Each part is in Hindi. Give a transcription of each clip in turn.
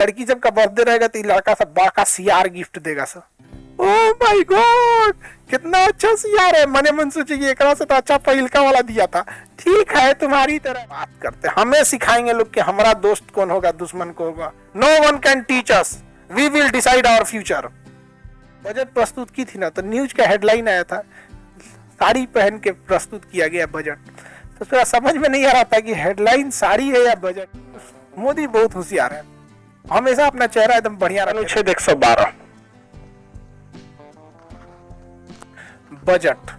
लड़की जब का बर्थडे रहेगा तो लड़का सब बड़ा सीआर गिफ्ट देगा सर। ओह माय गॉड, कितना अच्छा सीआर है। मने मन सोचे कि एकरा से तो अच्छा पहिलका वाला दिया था। ठीक है, तुम्हारी तरह बात करते, हमें सिखाएंगे लोग कि हमारा दोस्त कौन होगा दुश्मन कौन होगा। No one can teach us, we will decide our future. Budget प्रस्तुत की थी ना, तो न्यूज का हेडलाइन आया था साड़ी पहन के प्रस्तुत किया गया बजट। तो थोड़ा समझ में नहीं आ रहा था कि हेडलाइन साड़ी है या बजट। मोदी बहुत होशियार है, हमेशा अपना चेहरा एकदम बढ़िया रखा। अनुच्छेद 112 बजट।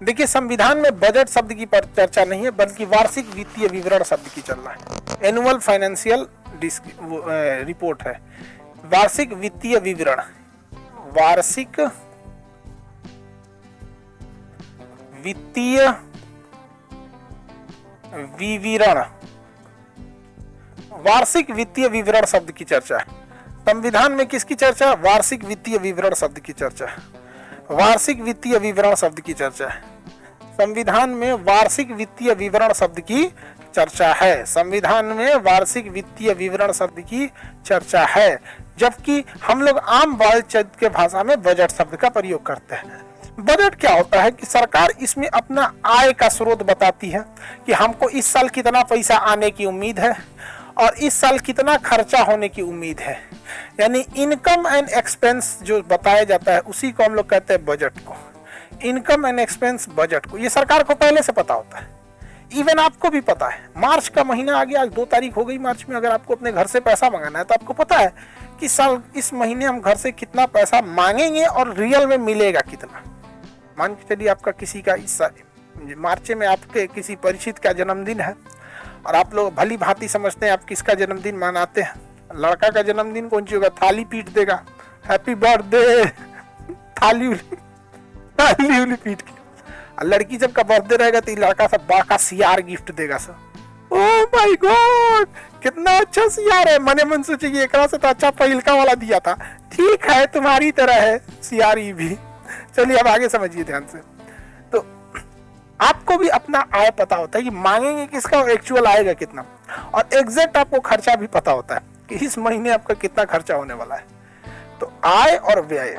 देखिए, संविधान में बजट शब्द की चर्चा नहीं है, बल्कि वार्षिक वित्तीय विवरण शब्द की चल रहा है। एनुअल फाइनेंशियल रिपोर्ट है, वार्षिक वित्तीय विवरण। वार्षिक वित्तीय विवरण, वार्षिक वित्तीय विवरण शब्द की चर्चा है। संविधान में किसकी चर्चा? वार्षिक वित्तीय विवरण शब्द की चर्चा है। वार्षिक वित्तीय विवरण शब्द की चर्चा है। संविधान में वार्षिक वित्तीय विवरण शब्द की चर्चा है। संविधान में वार्षिक वित्तीय विवरण शब्द की चर्चा है, जबकि हम लोग आम बातचीत के भाषा में बजट शब्द का प्रयोग करते हैं। बजट क्या होता है कि सरकार इसमें अपना आय का स्रोत बताती है कि हमको इस साल कितना पैसा आने की उम्मीद है और इस साल कितना खर्चा होने की उम्मीद है। यानी इनकम एंड एक्सपेंस जो बताया जाता है उसी को हम लोग कहते हैं बजट को। इनकम एंड एक्सपेंस बजट को, ये सरकार को पहले से पता होता है। इवन आपको भी पता है, मार्च का महीना आ गया, आज 2 तारीख हो गई मार्च में। अगर आपको अपने घर से पैसा मंगाना है तो आपको पता है कि साल इस महीने हम घर से कितना पैसा मांगेंगे और रियल में मिलेगा कितना। मान के चलिए आपका किसी का इस मार्च में आपके किसी परिचित का जन्मदिन है और आप लोग भली भांति समझते हैं आप किसका जन्मदिन मनाते हैं। लड़का का जन्मदिन कौन सी होगा? थाली पीट देगा, हैप्पी बर्थडे, थाली पीट के। और लड़की जब का बर्थडे रहेगा तो लड़का सब बड़ा सीआर गिफ्ट देगा सर। ओह माय गॉड, कितना अच्छा सीआर है। मने मन सोचे कि एकरा से तो अच्छा पहिलका वाला दिया था। ठीक है, तुम्हारी तरह है सीआर भी। चलिए अब आगे समझिए ध्यान से। तो आपको भी अपना आय पता होता है कि मांगेंगे किसका और एक्चुअल आएगा कितना, और एग्जैक्ट आपको खर्चा भी पता होता है कि इस महीने आपका कितना खर्चा होने वाला है। तो आय और व्यय,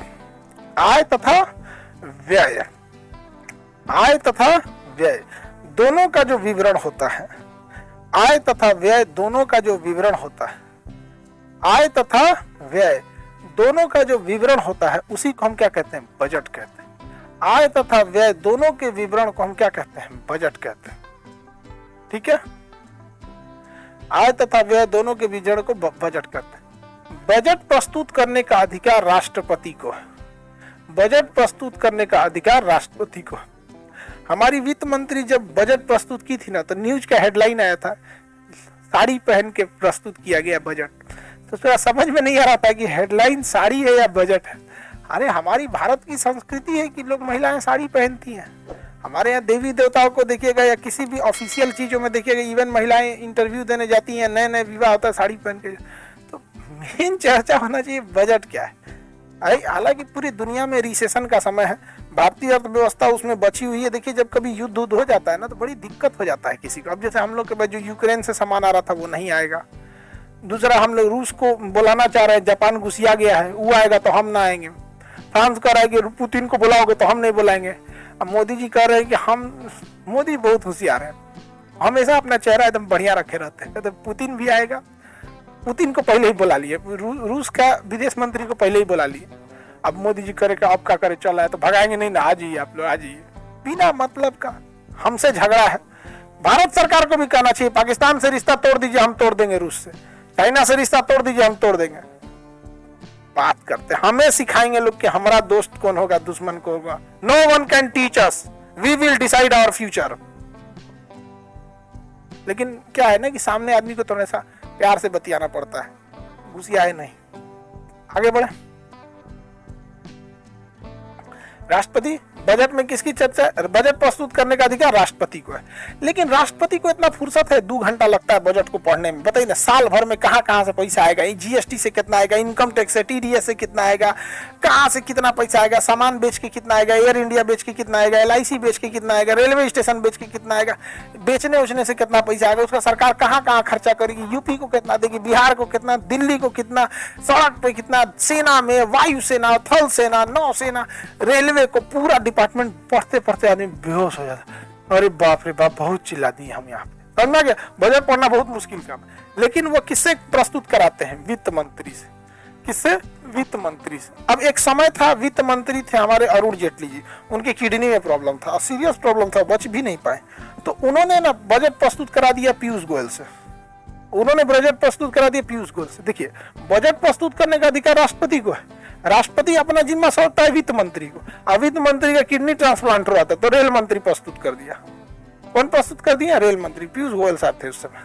आय तथा व्यय, आय तथा व्यय दोनों का जो विवरण होता है, आय तथा व्यय दोनों का जो विवरण होता है, आय तथा व्यय दोनों का जो विवरण होता है उसी को हम क्या कहते हैं? बजट कहते हैं। आय तथा व्यय दोनों के विवरण को हम क्या कहते हैं? बजट कहते हैं। ठीक है, आय तथा व्यय दोनों के विवरण को बजट कहते हैं। बजट प्रस्तुत करने का अधिकार राष्ट्रपति को है। बजट प्रस्तुत करने का अधिकार राष्ट्रपति को है। हमारी वित्त मंत्री जब बजट प्रस्तुत की थी ना, तो न्यूज का हेडलाइन आया था साड़ी पहन के प्रस्तुत किया गया बजट। तो थोड़ा समझ में नहीं आ रहा था कि हेडलाइन साड़ी है या बजट है। अरे हमारी भारत की संस्कृति है कि लोग महिलाएं साड़ी पहनती हैं। हमारे यहाँ देवी देवताओं को देखिएगा या किसी भी ऑफिशियल चीजों में देखिएगा, इवन महिलाएं इंटरव्यू देने जाती हैं, नए नए विवाह होता है साड़ी पहन के। तो मेन चर्चा होना चाहिए बजट क्या है। अरे हालांकि पूरी दुनिया में रिसेशन का समय है, भारतीय अर्थव्यवस्था उसमें बची हुई है। देखिए जब कभी युद्ध हो जाता है ना तो बड़ी दिक्कत हो जाता है किसी को। अब जैसे हम लोग के पास जो यूक्रेन से सामान आ रहा था वो नहीं आएगा। दूसरा, हम लोग रूस को बुलाना चाह रहे हैं, जापान घुसिया गया है, वो आएगा तो हम ना आएंगे। फ्रांस कह रहा है कि पुतिन को बुलाओगे तो हम नहीं बुलाएंगे। अब मोदी जी कह रहे हैं कि हम, मोदी बहुत होशियार है, हमेशा अपना चेहरा एकदम बढ़िया रखे रहते हैं। कहते पुतिन भी आएगा, पुतिन को पहले ही बुला लिए, रूस का विदेश मंत्री को पहले ही बुला लिए। अब मोदी जी करे अब क्या करे, चल रहा है तो भगाएंगे नहीं ना, आ जाइए आप लोग, आ जाइए। बिना मतलब का हमसे झगड़ा है। भारत सरकार को भी कहना चाहिए पाकिस्तान से रिश्ता तोड़ दीजिए, हम तोड़ देंगे। रूस से, चाइना से रिश्ता तोड़ दीजिए, हम तोड़ देंगे। बात करते, हमें सिखाएंगे लोग कि हमारा दोस्त कौन होगा दुश्मन कौन होगा। No one can teach us, we will decide our future. लेकिन क्या है ना कि सामने आदमी को थोड़ा सा प्यार से बतियाना पड़ता है, घुसियाए नहीं। आगे बढ़े। राष्ट्रपति, बजट में किसकी चर्चा है? बजट प्रस्तुत करने का अधिकार राष्ट्रपति को है। लेकिन राष्ट्रपति को इतना फुर्सत है, 2 घंटा लगता है बजट को पढ़ने में। बताइए ना, साल भर में कहाँ कहाँ से पैसा आएगा, जीएसटी से कितना आएगा, इनकम टैक्स से, टीडीएस से कितना आएगा, कहाँ से कितना पैसा आएगा, सामान बेच के कितना आएगा, एयर इंडिया बेच के कितना आएगा, LIC बेच के कितना आएगा, रेलवे स्टेशन बेच के कितना आएगा, बेचने उचने से कितना पैसा आएगा, उसका सरकार कहाँ कहाँ खर्चा करेगी, यूपी को कितना देगी, बिहार को कितना, दिल्ली को कितना, सड़क पे कितना, सेना में, वायुसेना, थल सेना, नौसेना, रेलवे को, पूरा डिपार्टमेंट पढ़ते पढ़ते आदमी बेहोश हो जाता। अरे बाप रे बाप, बहुत चिल्ला दिए हम यहाँ पे। समझ गया, बजट पढ़ना बहुत मुश्किल काम है। लेकिन वो किससे प्रस्तुत कराते हैं? वित्त मंत्री से। किससे? वित्त मंत्री से। अब एक समय था, वित्त मंत्री थे हमारे अरुण जेटली जी, उनके किडनी में प्रॉब्लम था, सीरियस प्रॉब्लम था, बच भी नहीं पाए, तो उन्होंने ना बजट प्रस्तुत करा दिया पीयूष गोयल से। उन्होंने बजट प्रस्तुत करा दिया पीयूष गोयल से। देखिए, बजट प्रस्तुत करने का अधिकार राष्ट्रपति को है। राष्ट्रपति अपना जिम्मा सौंपता है वित्त मंत्री को। अब वित्त मंत्री का किडनी ट्रांसप्लांट हुआ था तो रेल मंत्री प्रस्तुत कर दिया। कौन प्रस्तुत कर दिया? रेल मंत्री, पीयूष गोयल साहब थे उस समय।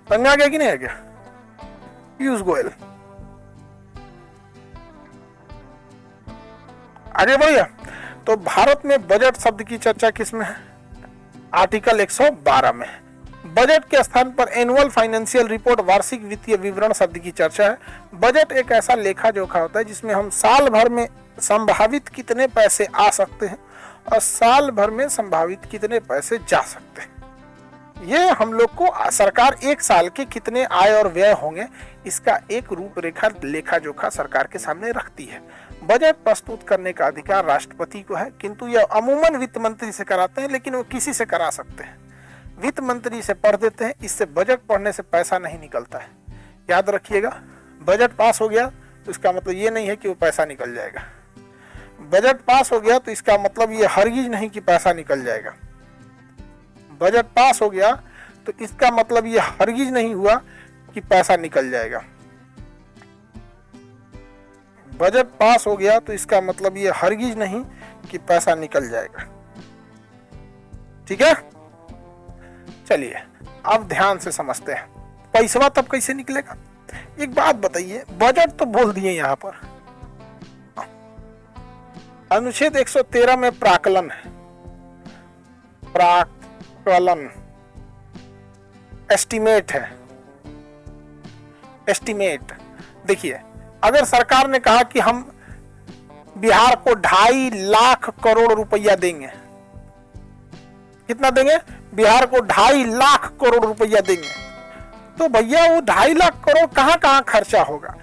समझ आ गया कि नहीं आ गया? पीयूष गोयल। आगे बढ़िए। तो भारत में बजट शब्द की चर्चा किसमें है? आर्टिकल 112 में। बजट के स्थान पर एनुअल फाइनेंशियल रिपोर्ट, वार्षिक वित्तीय विवरण शब्द की चर्चा है। बजट एक ऐसा लेखा जोखा होता है जिसमें हम साल भर में संभावित कितने पैसे आ सकते हैं और साल भर में संभावित कितने पैसे जा सकते हैं। ये हम लोग को सरकार एक साल के कितने आय और व्यय होंगे इसका एक रूपरेखा लेखा जोखा सरकार के सामने रखती है। बजट प्रस्तुत करने का अधिकार राष्ट्रपति को है, किंतु यह अमूमन वित्त मंत्री से कराते हैं, लेकिन वो किसी से करा सकते हैं। वित्त मंत्री से पढ़ देते हैं, इससे बजट पढ़ने से पैसा नहीं निकलता है। याद रखिएगा, बजट पास हो गया तो इसका मतलब ये नहीं है कि वो पैसा निकल जाएगा। बजट पास हो गया तो इसका मतलब ये हरगिज नहीं कि पैसा निकल जाएगा। बजट पास हो गया तो इसका मतलब ये हरगिज नहीं हुआ कि पैसा निकल जाएगा। बजट पास हो गया तो इसका मतलब ये हरगिज नहीं कि पैसा निकल जाएगा। ठीक है, चलिए अब ध्यान से समझते हैं पैसा तब कैसे निकलेगा। एक बात बताइए, बजट तो बोल दिए यहां पर, अनुच्छेद 113 में प्राकलन है। प्राकलन एस्टिमेट है। एस्टिमेट देखिए, अगर सरकार ने कहा कि हम बिहार को 2.5 लाख करोड़ रुपया देंगे, कितना देंगे? बिहार को 2.5 लाख करोड़ रुपया देंगे, तो भैया वो 2.5 लाख करोड़ कहां कहां खर्चा होगा?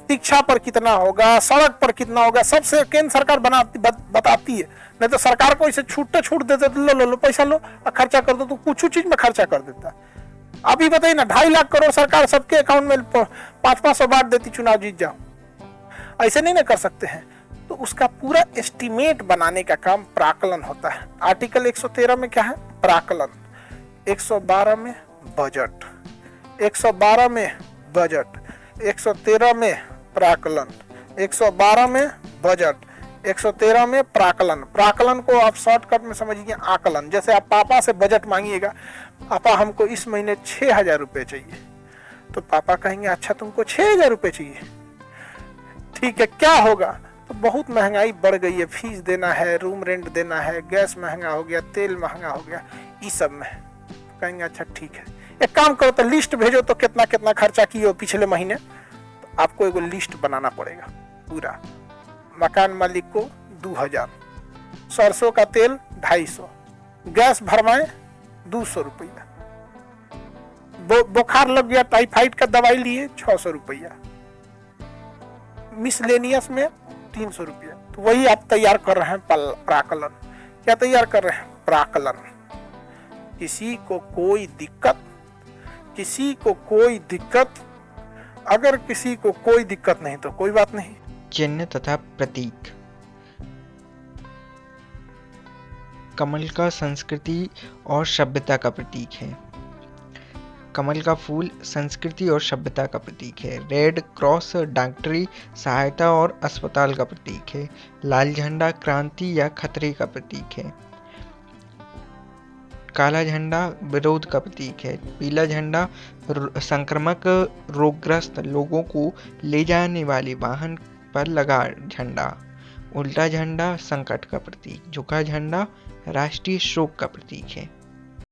शिक्षा पर कितना होगा, सड़क पर कितना होगा, सबसे केंद्र सरकार बताती है। नहीं तो सरकार को इसे छूट देते तो लो पैसा लो और खर्चा कर दो, तो कुछ चीज में खर्चा कर देता है। अभी बताइए ना, 2.5 लाख करोड़ सरकार सबके अकाउंट में 500 बांट देती, चुनाव जीत जाओ, ऐसे नहीं ना कर सकते हैं। तो उसका पूरा एस्टिमेट बनाने का काम प्राकलन होता है। आर्टिकल 113 में क्या है? प्राकलन। 112 में बजट, 112 में बजट, 113 में प्राकलन, 112 में बजट, 113 में प्राकलन। प्राकलन को आप शॉर्टकट में समझिए आकलन। जैसे आप पापा से बजट मांगिएगा, पापा हमको इस महीने 6,000 रुपये चाहिए, तो पापा कहेंगे अच्छा तुमको 6,000 रुपये चाहिए, ठीक है, क्या होगा? तो बहुत महंगाई बढ़ गई है, फीस देना है, रूम रेंट देना है, गैस महंगा हो गया, तेल महंगा हो गया, इस सब में कहेंगे अच्छा ठीक है, एक काम करो तो लिस्ट भेजो तो कितना कितना खर्चा किए हो पिछले महीने। तो आपको एगो लिस्ट बनाना पड़ेगा पूरा। मकान मालिक को 2,000, सरसों का तेल 250, गैस भरवाए 200 रुपया, बुखार लग गया टाइफाइड का दवाई लिए 600 रुपया, मिसलेनियस में 300 रुपया। तो वही आप तैयार कर रहे हैं प्राकलन। क्या तैयार कर रहे हैं? प्राकलन। किसी को कोई दिक्कत, किसी को कोई दिक्कत, अगर किसी को कोई दिक्कत नहीं तो कोई बात नहीं। चिन्ह तथा प्रतीक। कमल का संस्कृति और सभ्यता का प्रतीक है। कमल का फूल संस्कृति और सभ्यता का प्रतीक है। रेड क्रॉस डॉक्टरी सहायता और अस्पताल का प्रतीक है। लाल झंडा क्रांति या खतरे का प्रतीक है। काला झंडा विरोध का प्रतीक है। पीला झंडा संक्रामक रोगग्रस्त लोगों को ले जाने वाले वाहन पर लगा झंडा। उल्टा झंडा संकट का प्रतीक, झुका झंडा राष्ट्रीय शोक का प्रतीक है।